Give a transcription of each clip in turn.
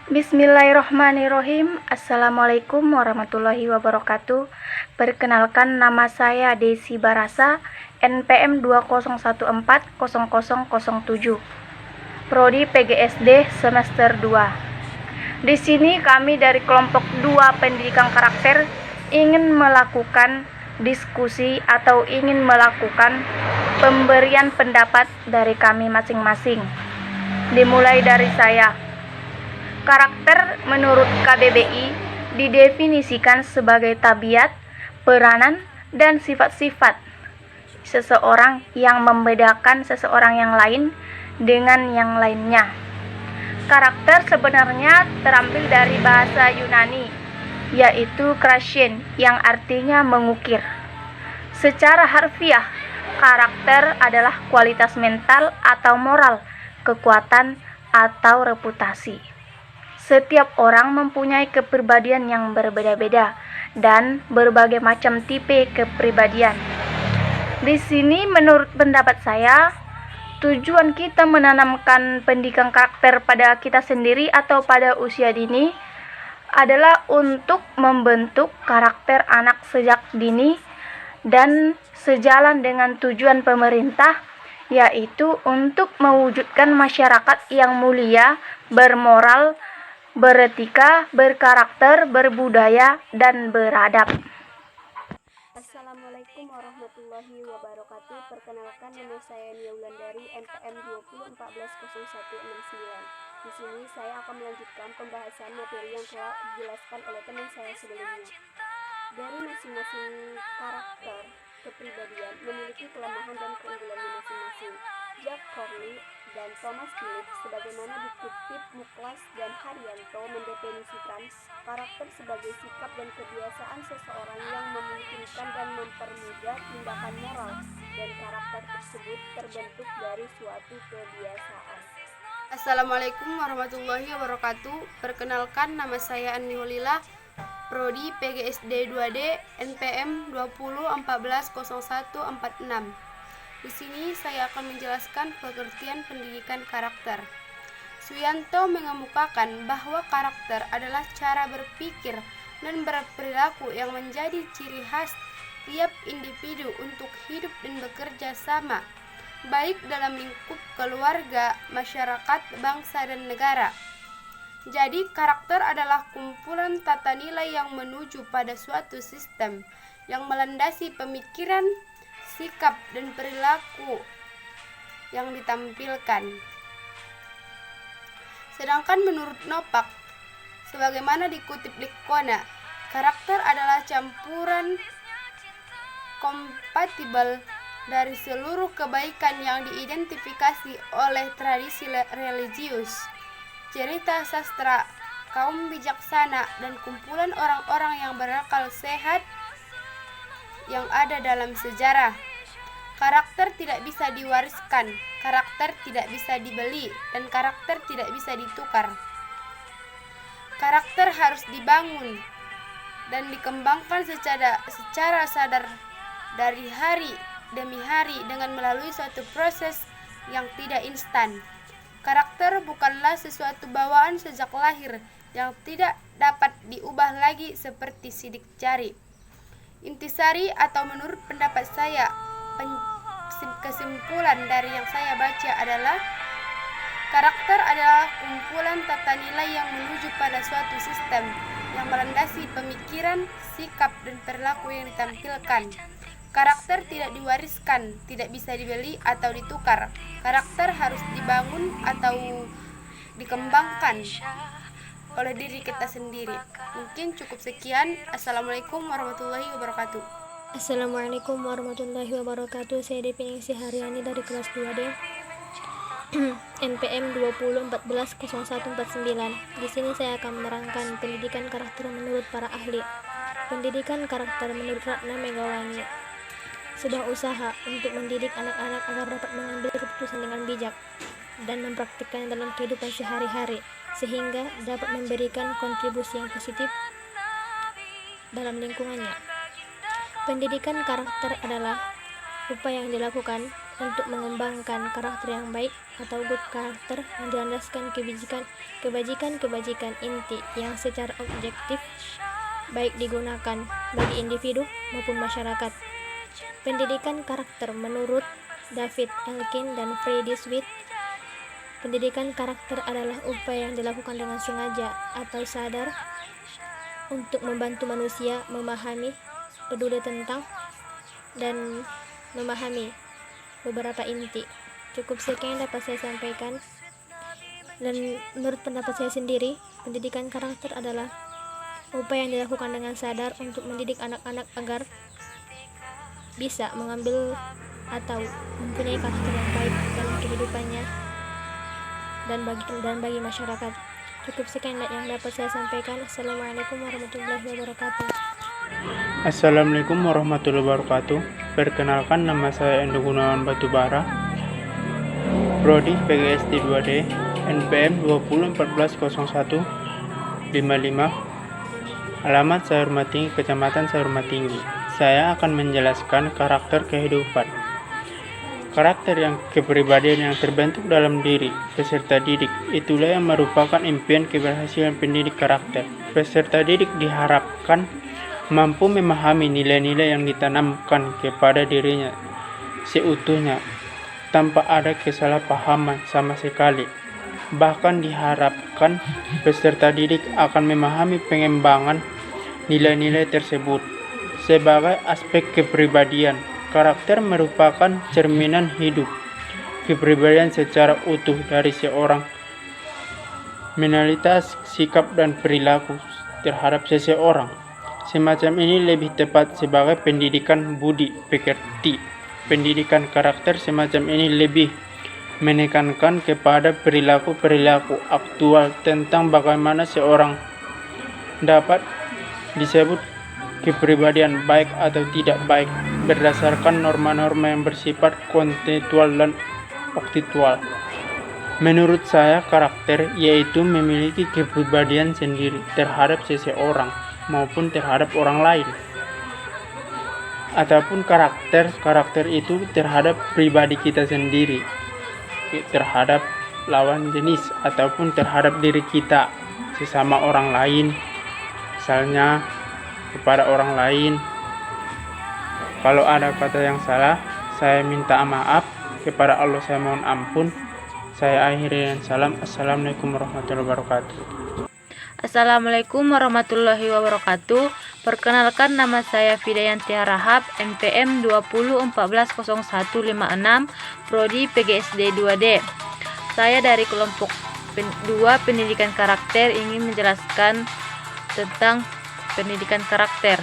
Bismillahirrahmanirrahim. Assalamualaikum warahmatullahi wabarakatuh. Perkenalkan, nama saya Desi Barasa, NPM 20140007, Prodi PGSD semester 2. Di sini kami dari kelompok 2 pendidikan karakter ingin melakukan diskusi atau ingin melakukan pemberian pendapat dari kami masing-masing. Dimulai dari saya. Karakter menurut KBBI didefinisikan sebagai tabiat, peranan, dan sifat-sifat seseorang yang membedakan seseorang yang lain dengan yang lainnya. Karakter sebenarnya terambil dari bahasa Yunani, yaitu krasin, yang artinya mengukir. Secara harfiah, karakter adalah kualitas mental atau moral, kekuatan atau reputasi. Setiap orang mempunyai kepribadian yang berbeda-beda dan berbagai macam tipe kepribadian. Di sini menurut pendapat saya, tujuan kita menanamkan pendidikan karakter pada kita sendiri atau pada usia dini adalah untuk membentuk karakter anak sejak dini dan sejalan dengan tujuan pemerintah, yaitu untuk mewujudkan masyarakat yang mulia, bermoral, beretika, berkarakter, berbudaya, dan beradab. Assalamualaikum warahmatullahi wabarakatuh. Perkenalkan, nama saya Nia Wulandari, NPM 20140169. Di sini saya akan melanjutkan pembahasan materi yang telah dijelaskan oleh teman saya sebelumnya. Dari masing-masing karakter kepribadian memiliki kelemahan dan keunggulannya masing-masing. Jack Corley dan Thomas Phillips sebagaimana dikutip Muklas dan Haryanto mendefinisikan karakter sebagai sikap dan kebiasaan seseorang yang memungkinkan dan mempermudah tindakan moral, dan karakter tersebut terbentuk dari suatu kebiasaan. Assalamualaikum warahmatullahi wabarakatuh. Perkenalkan, nama saya Ani Holila, Prodi PGSD 2D, NPM 20140146. Di sini saya akan menjelaskan pengertian pendidikan karakter. Suyanto mengemukakan bahwa karakter adalah cara berpikir dan berperilaku yang menjadi ciri khas tiap individu untuk hidup dan bekerja sama, baik dalam lingkup keluarga, masyarakat, bangsa, dan negara. Jadi, karakter adalah kumpulan tata nilai yang menuju pada suatu sistem yang melandasi pemikiran, sikap, dan perilaku yang ditampilkan. Sedangkan menurut Nopak, sebagaimana dikutip Likona, karakter adalah campuran kompatibel dari seluruh kebaikan yang diidentifikasi oleh tradisi religius, cerita sastra, kaum bijaksana, dan kumpulan orang-orang yang berakal sehat yang ada dalam sejarah. Karakter tidak bisa diwariskan, karakter tidak bisa dibeli, dan karakter tidak bisa ditukar. Karakter harus dibangun dan dikembangkan secara sadar dari hari demi hari dengan melalui suatu proses yang tidak instan. Karakter bukanlah sesuatu bawaan sejak lahir yang tidak dapat diubah lagi seperti sidik jari. Intisari atau menurut pendapat saya, kesimpulan dari yang saya baca adalah karakter adalah kumpulan tata nilai yang menuju pada suatu sistem yang melandasi pemikiran, sikap, dan perilaku yang ditampilkan. Karakter tidak diwariskan, tidak bisa dibeli atau ditukar. Karakter harus dibangun atau dikembangkan oleh diri kita sendiri. Mungkin cukup sekian. Assalamualaikum warahmatullahi wabarakatuh. Assalamualaikum warahmatullahi wabarakatuh. Saya Definisi Haryani dari kelas 2D, NPM 20140149. Di sini saya akan menerangkan pendidikan karakter menurut para ahli. Pendidikan karakter menurut Ratna Megawangi, sebuah usaha untuk mendidik anak-anak agar dapat mengambil keputusan dengan bijak dan mempraktikkannya dalam kehidupan sehari-hari, sehingga dapat memberikan kontribusi yang positif dalam lingkungannya. Pendidikan karakter adalah upaya yang dilakukan untuk mengembangkan karakter yang baik atau good karakter yang dilandaskan kebajikan inti yang secara objektif baik digunakan bagi individu maupun masyarakat. Pendidikan karakter menurut David Elkin dan Freddie Sweet, pendidikan karakter adalah upaya yang dilakukan dengan sengaja atau sadar untuk membantu manusia memahami, peduli tentang, dan memahami beberapa inti. Cukup sekian yang dapat saya sampaikan. Dan menurut pendapat saya sendiri, pendidikan karakter adalah upaya yang dilakukan dengan sadar untuk mendidik anak-anak agar bisa mengambil atau mempunyai karakter yang baik dalam kehidupannya dan bagi masyarakat. Cukup sekian yang dapat saya sampaikan. Assalamualaikum warahmatullahi wabarakatuh. Assalamualaikum warahmatullahi wabarakatuh. Perkenalkan, nama saya Endo Gunawan Batubara, Prodi PGSD 2D, NPM 20140155. Alamat Sayur-Matinggi, Kecamatan Sayur-Matinggi. Saya akan menjelaskan karakter kehidupan. Karakter yang kepribadian yang terbentuk dalam diri peserta didik, itulah yang merupakan impian keberhasilan pendidik karakter. Peserta didik diharapkan mampu memahami nilai-nilai yang ditanamkan kepada dirinya seutuhnya, tanpa ada kesalahpahaman sama sekali. Bahkan diharapkan peserta didik akan memahami pengembangan nilai-nilai tersebut. Sebagai aspek kepribadian, karakter merupakan cerminan hidup kepribadian secara utuh dari seorang. Mentalitas, sikap, dan perilaku terhadap seseorang. Semacam ini lebih tepat sebagai pendidikan budi pekerti. Pendidikan karakter semacam ini lebih menekankan kepada perilaku-perilaku aktual tentang bagaimana seorang dapat disebut kepribadian baik atau tidak baik berdasarkan norma-norma yang bersifat kontekstual dan objektual. Menurut saya, karakter yaitu memiliki kepribadian sendiri terhadap seseorang maupun terhadap orang lain, ataupun karakter itu terhadap pribadi kita sendiri, terhadap lawan jenis ataupun terhadap diri kita sesama orang lain, misalnya kepada orang lain. Kalau ada kata yang salah, saya minta maaf. Kepada Allah saya mohon ampun. Saya akhiri dengan salam. Assalamualaikum warahmatullahi wabarakatuh. Assalamualaikum warahmatullahi wabarakatuh. Perkenalkan, nama saya Fidayanti Rahab, NPM 20140156, Prodi PGSD 2D. Saya dari kelompok 2 pendidikan karakter ingin menjelaskan tentang pendidikan karakter,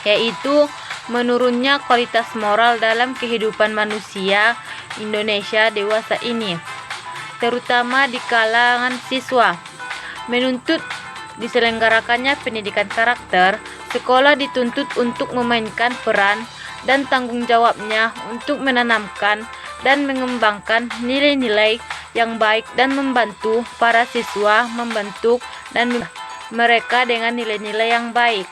yaitu menurunnya kualitas moral dalam kehidupan manusia Indonesia dewasa ini, terutama di kalangan siswa. Menuntut diselenggarakannya pendidikan karakter, sekolah dituntut untuk memainkan peran dan tanggung jawabnya untuk menanamkan dan mengembangkan nilai-nilai yang baik dan membantu para siswa membentuk dan mereka dengan nilai-nilai yang baik.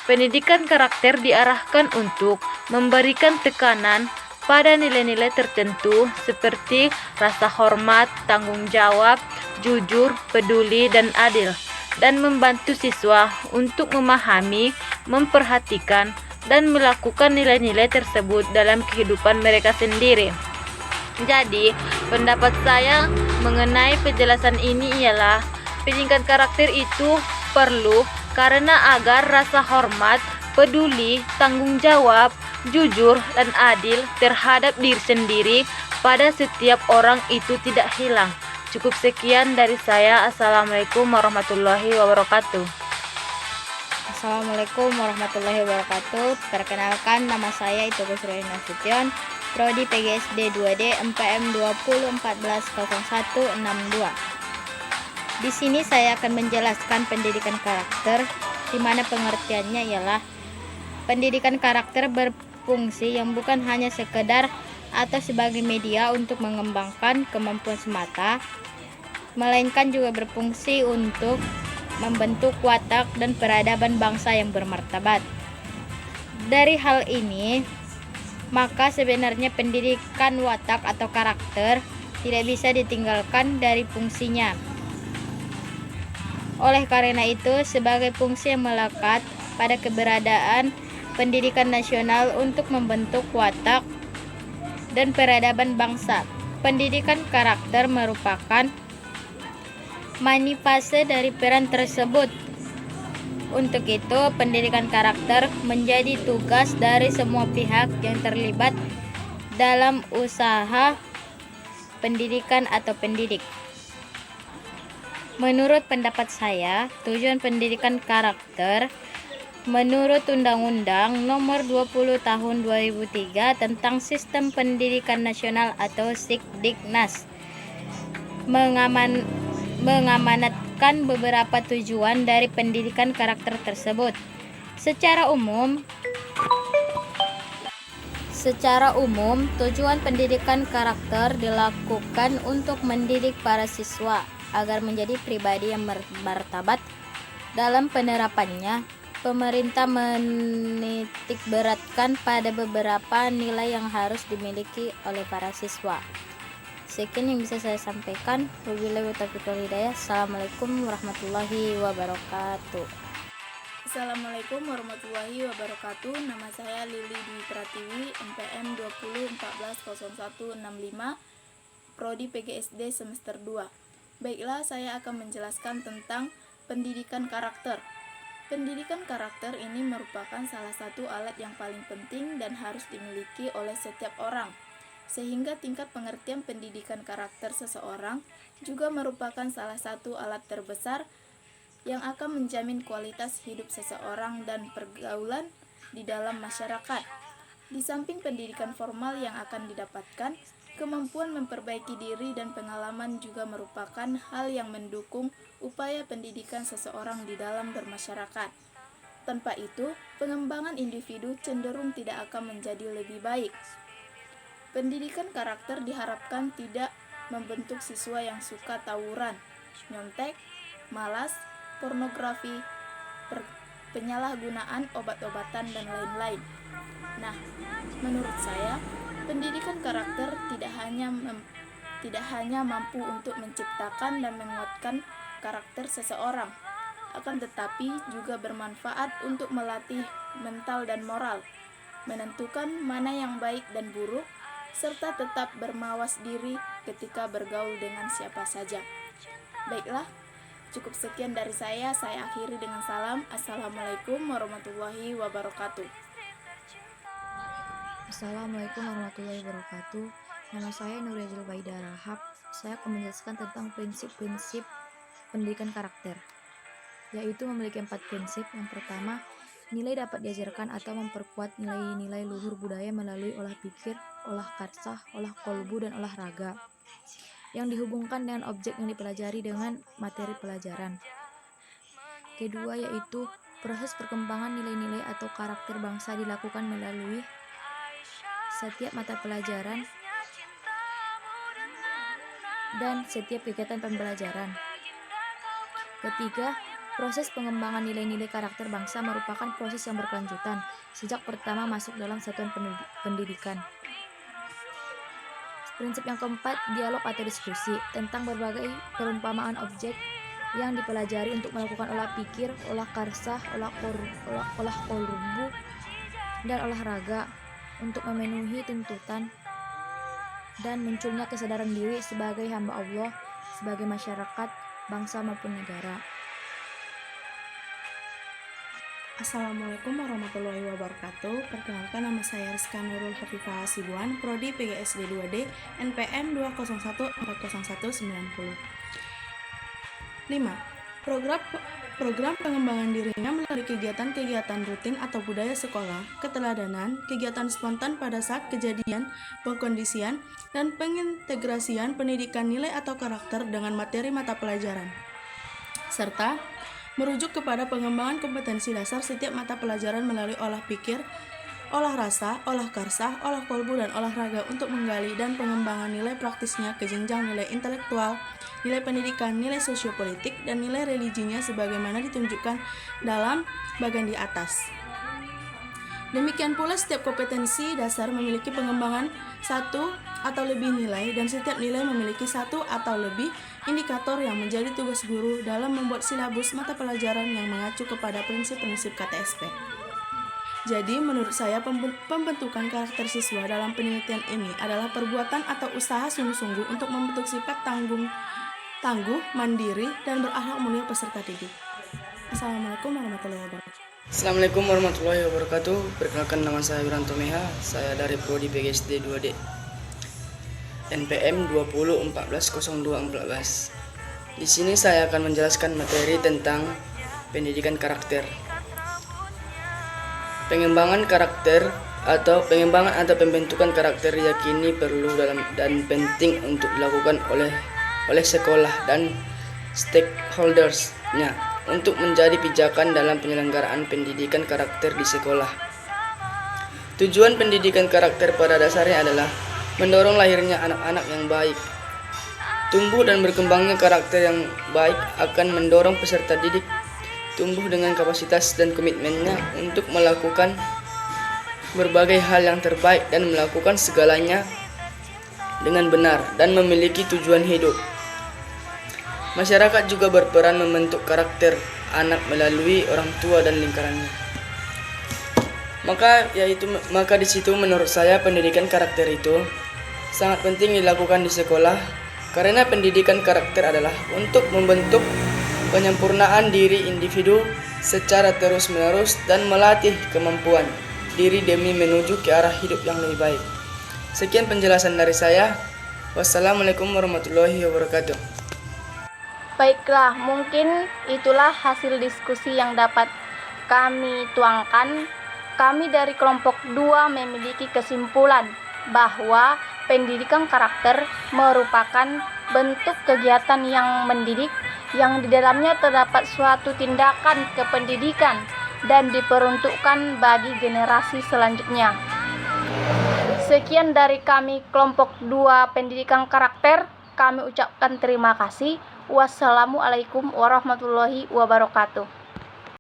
Pendidikan karakter diarahkan untuk memberikan tekanan pada nilai-nilai tertentu seperti rasa hormat, tanggung jawab, jujur, peduli, dan adil, dan membantu siswa untuk memahami, memperhatikan, dan melakukan nilai-nilai tersebut dalam kehidupan mereka sendiri. Jadi, pendapat saya mengenai penjelasan ini ialah pendidikan karakter itu perlu karena agar rasa hormat, peduli, tanggung jawab, jujur, dan adil terhadap diri sendiri pada setiap orang itu tidak hilang. Cukup sekian dari saya. Assalamualaikum warahmatullahi wabarakatuh. Assalamualaikum warahmatullahi wabarakatuh. Perkenalkan, nama saya Ito Gusroy Nasution, Prodi PGSD 2D, MPM 20140162. Di sini saya akan menjelaskan pendidikan karakter, di mana pengertiannya ialah pendidikan karakter berfungsi yang bukan hanya sekedar atau sebagai media untuk mengembangkan kemampuan semata, melainkan juga berfungsi untuk membentuk watak dan peradaban bangsa yang bermartabat. Dari hal ini, maka sebenarnya pendidikan watak atau karakter tidak bisa ditinggalkan dari fungsinya. Oleh karena itu, sebagai fungsi yang melekat pada keberadaan pendidikan nasional untuk membentuk watak dan peradaban bangsa, pendidikan karakter merupakan manifestasi dari peran tersebut. Untuk itu, pendidikan karakter menjadi tugas dari semua pihak yang terlibat dalam usaha pendidikan atau pendidik. Menurut pendapat saya, tujuan pendidikan karakter menurut Undang-Undang Nomor 20 Tahun 2003 tentang Sistem Pendidikan Nasional atau Sikdiknas mengamanatkan beberapa tujuan dari pendidikan karakter tersebut. Secara umum, tujuan pendidikan karakter dilakukan untuk mendidik para siswa agar menjadi pribadi yang bermartabat. Dalam penerapannya, pemerintah menitikberatkan pada beberapa nilai yang harus dimiliki oleh para siswa. Sekian yang bisa saya sampaikan. Wabillahi taufiq wal hidayah. Assalamualaikum warahmatullahi wabarakatuh. Assalamualaikum warahmatullahi wabarakatuh. Nama saya Lili Dwi Pratiwi, NPM 20140165, Prodi PGSD semester 2. Baiklah, saya akan menjelaskan tentang pendidikan karakter. Pendidikan karakter ini merupakan salah satu alat yang paling penting dan harus dimiliki oleh setiap orang, sehingga tingkat pengertian pendidikan karakter seseorang juga merupakan salah satu alat terbesar yang akan menjamin kualitas hidup seseorang dan pergaulan di dalam masyarakat. Di samping pendidikan formal yang akan didapatkan, kemampuan memperbaiki diri dan pengalaman juga merupakan hal yang mendukung upaya pendidikan seseorang di dalam bermasyarakat. Tanpa itu, pengembangan individu cenderung tidak akan menjadi lebih baik. Pendidikan karakter diharapkan tidak membentuk siswa yang suka tawuran, nyontek, malas, pornografi, penyalahgunaan obat-obatan, dan lain-lain. Nah, menurut saya, pendidikan karakter tidak hanya mampu untuk menciptakan dan menguatkan karakter seseorang, akan tetapi juga bermanfaat untuk melatih mental dan moral, menentukan mana yang baik dan buruk, serta tetap bermawas diri ketika bergaul dengan siapa saja. Baiklah, cukup sekian dari saya akhiri dengan salam. Assalamualaikum warahmatullahi wabarakatuh. Assalamualaikum warahmatullahi wabarakatuh. Nama saya Nurul Baida Rahab. Saya akan menjelaskan tentang prinsip-prinsip pendidikan karakter, yaitu memiliki 4 prinsip. Yang pertama, nilai dapat diajarkan atau memperkuat nilai-nilai luhur budaya melalui olah pikir, olah karsah, olah kolbu, dan olahraga yang dihubungkan dengan objek yang dipelajari dengan materi pelajaran. Kedua, yaitu proses perkembangan nilai-nilai atau karakter bangsa dilakukan melalui setiap mata pelajaran dan setiap kegiatan pembelajaran. Ketiga, proses pengembangan nilai-nilai karakter bangsa merupakan proses yang berkelanjutan sejak pertama masuk dalam satuan pendidikan. Prinsip yang keempat, dialog atau diskusi tentang berbagai perumpamaan objek yang dipelajari untuk melakukan olah pikir, olah karsah, olah kolbu, dan olahraga untuk memenuhi tuntutan dan munculnya kesadaran diri sebagai hamba Allah, sebagai masyarakat, bangsa maupun negara. Assalamualaikum warahmatullahi wabarakatuh. Perkenalkan, nama saya Rizka Nurul Hafifah Hasibuan, Prodi PGSD 2D, NPM 201401990. 5. Program pengembangan dirinya melalui kegiatan-kegiatan rutin atau budaya sekolah, keteladanan, kegiatan spontan pada saat kejadian, pengkondisian, dan pengintegrasian pendidikan nilai atau karakter dengan materi mata pelajaran, serta merujuk kepada pengembangan kompetensi dasar setiap mata pelajaran melalui olah pikir, olah rasa, olah karsah, olah kolbu, dan olahraga untuk menggali dan pengembangan nilai praktisnya ke jenjang nilai intelektual, nilai pendidikan, nilai sosiopolitik, dan nilai religinya sebagaimana ditunjukkan dalam bagian di atas. Demikian pula setiap kompetensi dasar memiliki pengembangan satu atau lebih nilai dan setiap nilai memiliki satu atau lebih indikator yang menjadi tugas guru dalam membuat silabus mata pelajaran yang mengacu kepada prinsip-prinsip KTSP. Jadi menurut saya pembentukan karakter siswa dalam penelitian ini adalah perbuatan atau usaha sungguh-sungguh untuk membentuk sifat tangguh, mandiri, dan berakhlak mulia peserta didik. Assalamualaikum warahmatullahi wabarakatuh. Assalamualaikum warahmatullahi wabarakatuh. Perkenalkan, nama saya Wiranto Meha. Saya dari Prodi PGSD 2D. NPM 20140214. Di sini saya akan menjelaskan materi tentang pendidikan karakter. Pengembangan atau pembentukan karakter diyakini perlu dan penting untuk dilakukan oleh sekolah dan stakeholders-nya untuk menjadi pijakan dalam penyelenggaraan pendidikan karakter di sekolah. Tujuan pendidikan karakter pada dasarnya adalah mendorong lahirnya anak-anak yang baik. Tumbuh dan berkembangnya karakter yang baik akan mendorong peserta didik tumbuh dengan kapasitas dan komitmennya untuk melakukan berbagai hal yang terbaik dan melakukan segalanya dengan benar dan memiliki tujuan hidup. Masyarakat juga berperan membentuk karakter anak melalui orang tua dan lingkarannya. Maka di situ menurut saya pendidikan karakter itu sangat penting dilakukan di sekolah, karena pendidikan karakter adalah untuk membentuk penyempurnaan diri individu secara terus-menerus dan melatih kemampuan diri demi menuju ke arah hidup yang lebih baik. Sekian penjelasan dari saya. Wassalamualaikum warahmatullahi wabarakatuh. Baiklah, mungkin itulah hasil diskusi yang dapat kami tuangkan. Kami dari kelompok 2 memiliki kesimpulan bahwa pendidikan karakter merupakan bentuk kegiatan yang mendidik yang di dalamnya terdapat suatu tindakan kependidikan dan diperuntukkan bagi generasi selanjutnya. Sekian dari kami kelompok 2 pendidikan karakter. Kami ucapkan terima kasih. Wassalamualaikum warahmatullahi wabarakatuh.